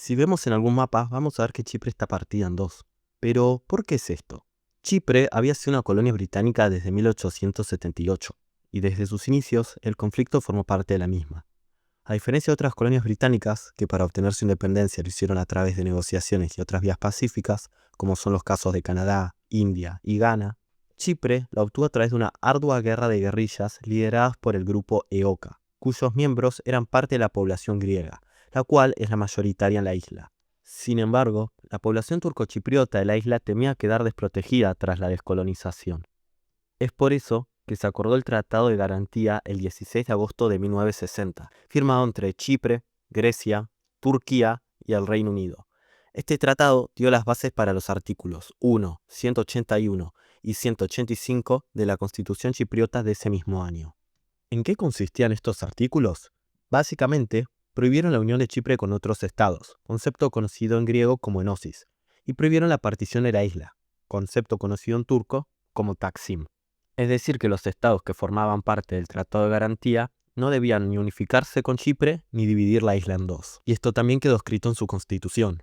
Si vemos en algún mapa, vamos a ver que Chipre está partida en dos. Pero, ¿por qué es esto? Chipre había sido una colonia británica desde 1878, y desde sus inicios el conflicto formó parte de la misma. A diferencia de otras colonias británicas, que para obtener su independencia lo hicieron a través de negociaciones y otras vías pacíficas, como son los casos de Canadá, India y Ghana, Chipre la obtuvo a través de una ardua guerra de guerrillas lideradas por el grupo EOKA, cuyos miembros eran parte de la población griega, la cual es la mayoritaria en la isla. Sin embargo, la población turcochipriota de la isla temía quedar desprotegida tras la descolonización. Es por eso que se acordó el Tratado de Garantía el 16 de agosto de 1960, firmado entre Chipre, Grecia, Turquía y el Reino Unido. Este tratado dio las bases para los artículos 1, 181 y 185 de la Constitución chipriota de ese mismo año. ¿En qué consistían estos artículos? Básicamente, prohibieron la unión de Chipre con otros estados, concepto conocido en griego como enosis, y prohibieron la partición de la isla, concepto conocido en turco como taksim. Es decir, que los estados que formaban parte del Tratado de Garantía no debían ni unificarse con Chipre ni dividir la isla en dos, y esto también quedó escrito en su constitución.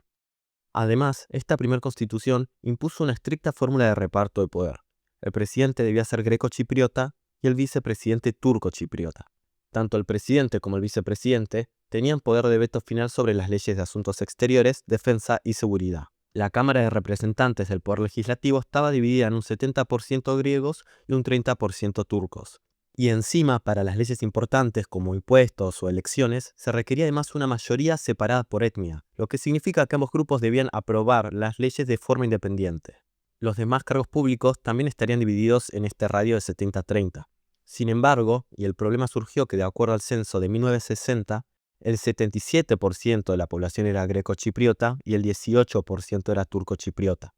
Además, esta primera constitución impuso una estricta fórmula de reparto de poder. El presidente debía ser greco-chipriota y el vicepresidente turco-chipriota. Tanto el presidente como el vicepresidente tenían poder de veto final sobre las leyes de asuntos exteriores, defensa y seguridad. La Cámara de Representantes del Poder Legislativo estaba dividida en un 70% griegos y un 30% turcos. Y encima, para las leyes importantes como impuestos o elecciones, se requería además una mayoría separada por etnia, lo que significa que ambos grupos debían aprobar las leyes de forma independiente. Los demás cargos públicos también estarían divididos en este radio de 70-30. Sin embargo, y el problema surgió que de acuerdo al censo de 1960, el 77% de la población era greco-chipriota y el 18% era turco-chipriota.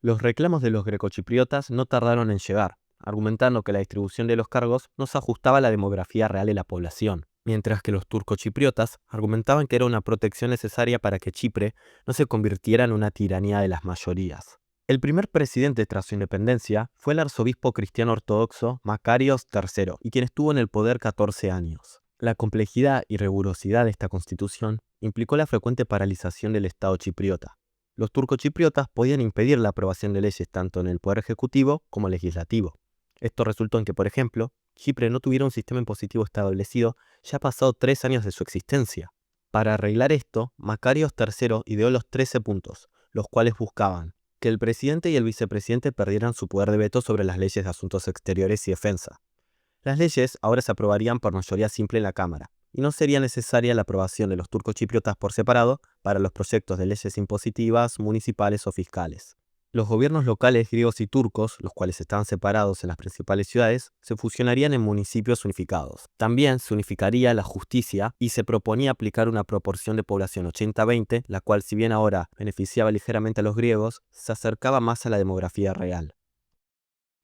Los reclamos de los grecochipriotas no tardaron en llegar, argumentando que la distribución de los cargos no se ajustaba a la demografía real de la población, mientras que los turcochipriotas argumentaban que era una protección necesaria para que Chipre no se convirtiera en una tiranía de las mayorías. El primer presidente tras su independencia fue el arzobispo cristiano ortodoxo Makarios III, y quien estuvo en el poder 14 años. La complejidad y rigurosidad de esta constitución implicó la frecuente paralización del Estado chipriota. Los turcochipriotas podían impedir la aprobación de leyes tanto en el poder ejecutivo como legislativo. Esto resultó en que, por ejemplo, Chipre no tuviera un sistema impositivo establecido ya pasado 3 años de su existencia. Para arreglar esto, Makarios III ideó los 13 puntos, los cuales buscaban que el presidente y el vicepresidente perdieran su poder de veto sobre las leyes de asuntos exteriores y defensa. Las leyes ahora se aprobarían por mayoría simple en la Cámara, y no sería necesaria la aprobación de los turcochipriotas por separado para los proyectos de leyes impositivas, municipales o fiscales. Los gobiernos locales griegos y turcos, los cuales estaban separados en las principales ciudades, se fusionarían en municipios unificados. También se unificaría la justicia y se proponía aplicar una proporción de población 80-20, la cual, si bien ahora beneficiaba ligeramente a los griegos, se acercaba más a la demografía real.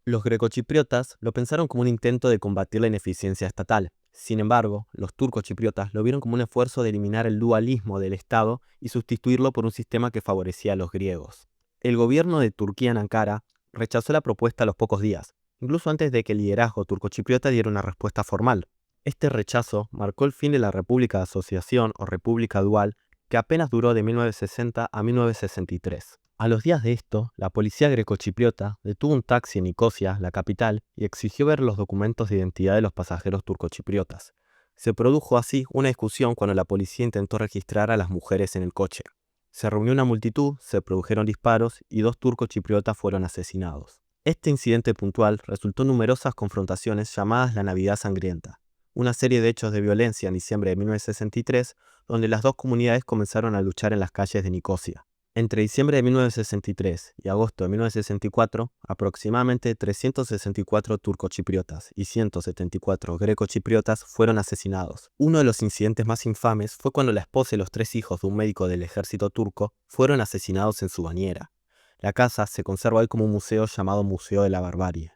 Los grecochipriotas lo pensaron como un intento de combatir la ineficiencia estatal. Sin embargo, los turcochipriotas lo vieron como un esfuerzo de eliminar el dualismo del Estado y sustituirlo por un sistema que favorecía a los griegos. El gobierno de Turquía en Ankara rechazó la propuesta a los pocos días, incluso antes de que el liderazgo turcochipriota diera una respuesta formal. Este rechazo marcó el fin de la República de Asociación o República Dual, que apenas duró de 1960 a 1963. A los días de esto, la policía grecochipriota detuvo un taxi en Nicosia, la capital, y exigió ver los documentos de identidad de los pasajeros turcochipriotas. Se produjo así una discusión cuando la policía intentó registrar a las mujeres en el coche. Se reunió una multitud, se produjeron disparos y 2 turcochipriotas fueron asesinados. Este incidente puntual resultó en numerosas confrontaciones llamadas la Navidad Sangrienta, una serie de hechos de violencia en diciembre de 1963, donde las dos comunidades comenzaron a luchar en las calles de Nicosia. Entre diciembre de 1963 y agosto de 1964, aproximadamente 364 turcochipriotas y 174 grecochipriotas fueron asesinados. Uno de los incidentes más infames fue cuando la esposa y los 3 hijos de un médico del ejército turco fueron asesinados en su bañera. La casa se conserva hoy como un museo llamado Museo de la Barbarie.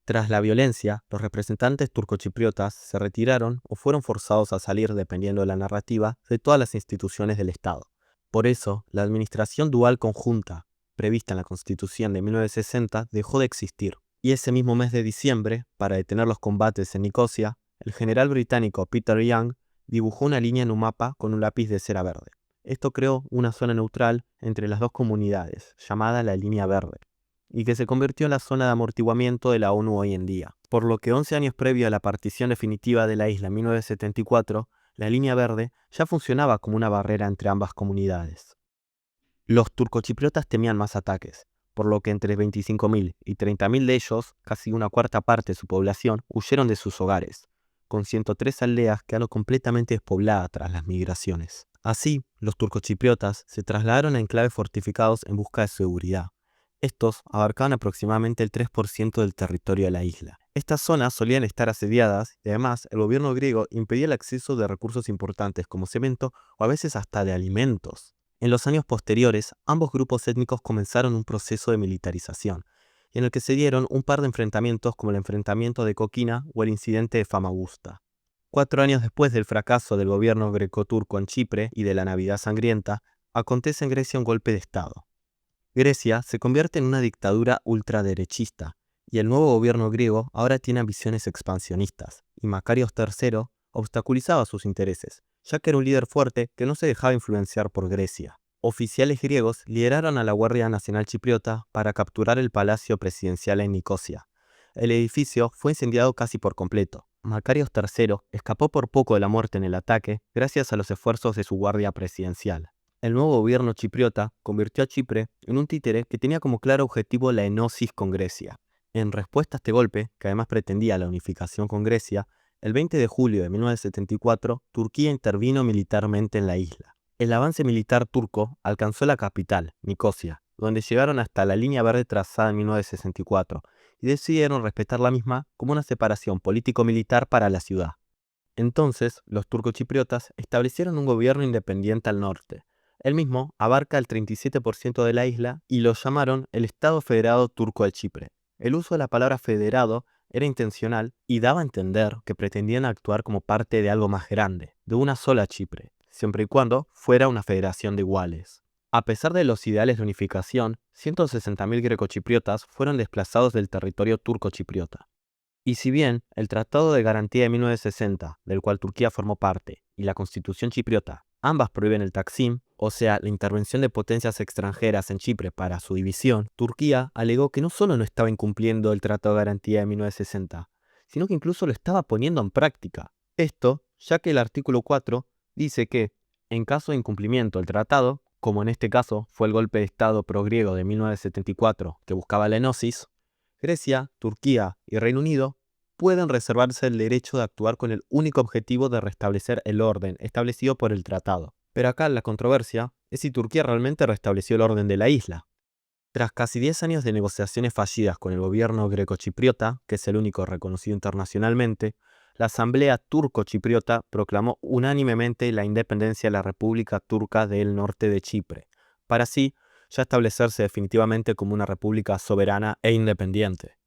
Tras la violencia, los representantes turcochipriotas se retiraron o fueron forzados a salir, dependiendo de la narrativa, de todas las instituciones del Estado. Por eso, la administración dual conjunta, prevista en la Constitución de 1960, dejó de existir. Y ese mismo mes de diciembre, para detener los combates en Nicosia, el general británico Peter Young dibujó una línea en un mapa con un lápiz de cera verde. Esto creó una zona neutral entre las dos comunidades, llamada la Línea Verde, y que se convirtió en la zona de amortiguamiento de la ONU hoy en día. Por lo que 11 años previo a la partición definitiva de la isla en 1974, la Línea Verde ya funcionaba como una barrera entre ambas comunidades. Los turcochipriotas temían más ataques, por lo que entre 25.000 y 30.000 de ellos, casi una cuarta parte de su población, huyeron de sus hogares, con 103 aldeas quedando completamente despobladas tras las migraciones. Así, los turcochipriotas se trasladaron a enclaves fortificados en busca de seguridad. Estos abarcaban aproximadamente el 3% del territorio de la isla. Estas zonas solían estar asediadas y además el gobierno griego impedía el acceso de recursos importantes como cemento o a veces hasta de alimentos. En los años posteriores, ambos grupos étnicos comenzaron un proceso de militarización, en el que se dieron un par de enfrentamientos como el enfrentamiento de Kokina o el incidente de Famagusta. 4 años después del fracaso del gobierno greco-turco en Chipre y de la Navidad Sangrienta, acontece en Grecia un golpe de Estado. Grecia se convierte en una dictadura ultraderechista, y el nuevo gobierno griego ahora tiene ambiciones expansionistas, y Makarios III obstaculizaba sus intereses, ya que era un líder fuerte que no se dejaba influenciar por Grecia. Oficiales griegos lideraron a la Guardia Nacional Chipriota para capturar el palacio presidencial en Nicosia. El edificio fue incendiado casi por completo. Makarios III escapó por poco de la muerte en el ataque gracias a los esfuerzos de su guardia presidencial. El nuevo gobierno chipriota convirtió a Chipre en un títere que tenía como claro objetivo la enosis con Grecia. En respuesta a este golpe, que además pretendía la unificación con Grecia, el 20 de julio de 1974, Turquía intervino militarmente en la isla. El avance militar turco alcanzó la capital, Nicosia, donde llegaron hasta la línea verde trazada en 1964, y decidieron respetar la misma como una separación político-militar para la ciudad. Entonces, los turcochipriotas establecieron un gobierno independiente al norte. El mismo abarca el 37% de la isla y lo llamaron el Estado Federado Turco de Chipre. El uso de la palabra federado era intencional y daba a entender que pretendían actuar como parte de algo más grande, de una sola Chipre, siempre y cuando fuera una federación de iguales. A pesar de los ideales de unificación, 160.000 grecochipriotas fueron desplazados del territorio turco-chipriota. Y si bien el Tratado de Garantía de 1960, del cual Turquía formó parte, y la Constitución chipriota, ambas prohíben el Taksim, o sea, la intervención de potencias extranjeras en Chipre para su división, Turquía alegó que no solo no estaba incumpliendo el Tratado de Garantía de 1960, sino que incluso lo estaba poniendo en práctica. Esto, ya que el artículo 4 dice que, en caso de incumplimiento del tratado, como en este caso fue el golpe de Estado pro-griego de 1974 que buscaba la enosis, Grecia, Turquía y Reino Unido pueden reservarse el derecho de actuar con el único objetivo de restablecer el orden establecido por el tratado. Pero acá la controversia es si Turquía realmente restableció el orden de la isla. Tras casi 10 años de negociaciones fallidas con el gobierno grecochipriota, que es el único reconocido internacionalmente, la Asamblea Turco-Chipriota proclamó unánimemente la independencia de la República Turca del Norte de Chipre, para así ya establecerse definitivamente como una república soberana e independiente.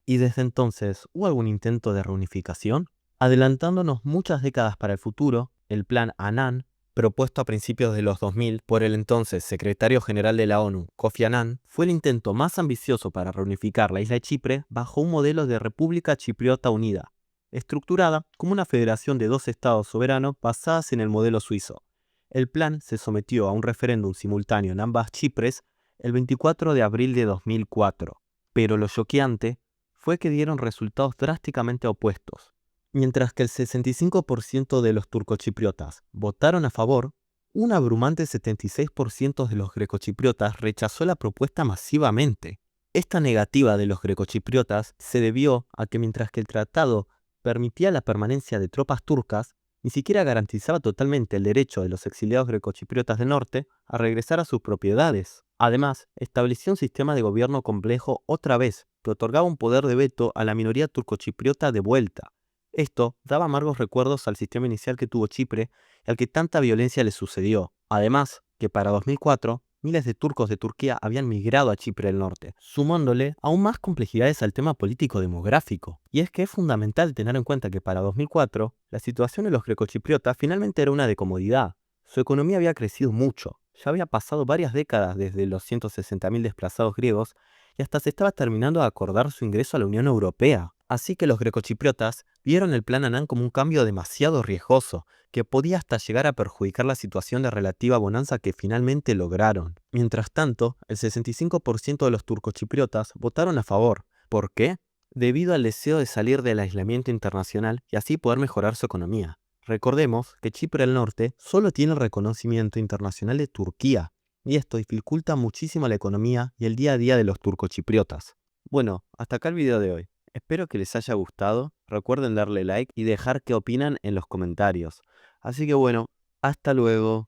¿Y desde entonces hubo algún intento de reunificación? Adelantándonos muchas décadas para el futuro, el Plan Annan, propuesto a principios de los 2000 por el entonces secretario general de la ONU, Kofi Annan, fue el intento más ambicioso para reunificar la isla de Chipre bajo un modelo de República Chipriota Unida, estructurada como una federación de 2 estados soberanos basadas en el modelo suizo. El plan se sometió a un referéndum simultáneo en ambas Chipres el 24 de abril de 2004, pero lo choqueante fue que dieron resultados drásticamente opuestos. Mientras que el 65% de los turcochipriotas votaron a favor, un abrumante 76% de los grecochipriotas rechazó la propuesta masivamente. Esta negativa de los grecochipriotas se debió a que mientras que el tratado permitía la permanencia de tropas turcas, ni siquiera garantizaba totalmente el derecho de los exiliados grecochipriotas del norte a regresar a sus propiedades. Además, estableció un sistema de gobierno complejo otra vez, que otorgaba un poder de veto a la minoría turcochipriota de vuelta. Esto daba amargos recuerdos al sistema inicial que tuvo Chipre y al que tanta violencia le sucedió. Además, que para 2004, miles de turcos de Turquía habían migrado a Chipre del Norte, sumándole aún más complejidades al tema político-demográfico. Y es que es fundamental tener en cuenta que para 2004, la situación de los grecochipriotas finalmente era una de comodidad. Su economía había crecido mucho, ya había pasado varias décadas desde los 160.000 desplazados griegos y hasta se estaba terminando de acordar su ingreso a la Unión Europea. Así que los grecochipriotas vieron el Plan Annan como un cambio demasiado riesgoso, que podía hasta llegar a perjudicar la situación de relativa bonanza que finalmente lograron. Mientras tanto, el 65% de los turcochipriotas votaron a favor. ¿Por qué? Debido al deseo de salir del aislamiento internacional y así poder mejorar su economía. Recordemos que Chipre del Norte solo tiene el reconocimiento internacional de Turquía, y esto dificulta muchísimo la economía y el día a día de los turcochipriotas. Bueno, hasta acá el video de hoy. Espero que les haya gustado, recuerden darle like y dejar qué opinan en los comentarios. Así que bueno, hasta luego.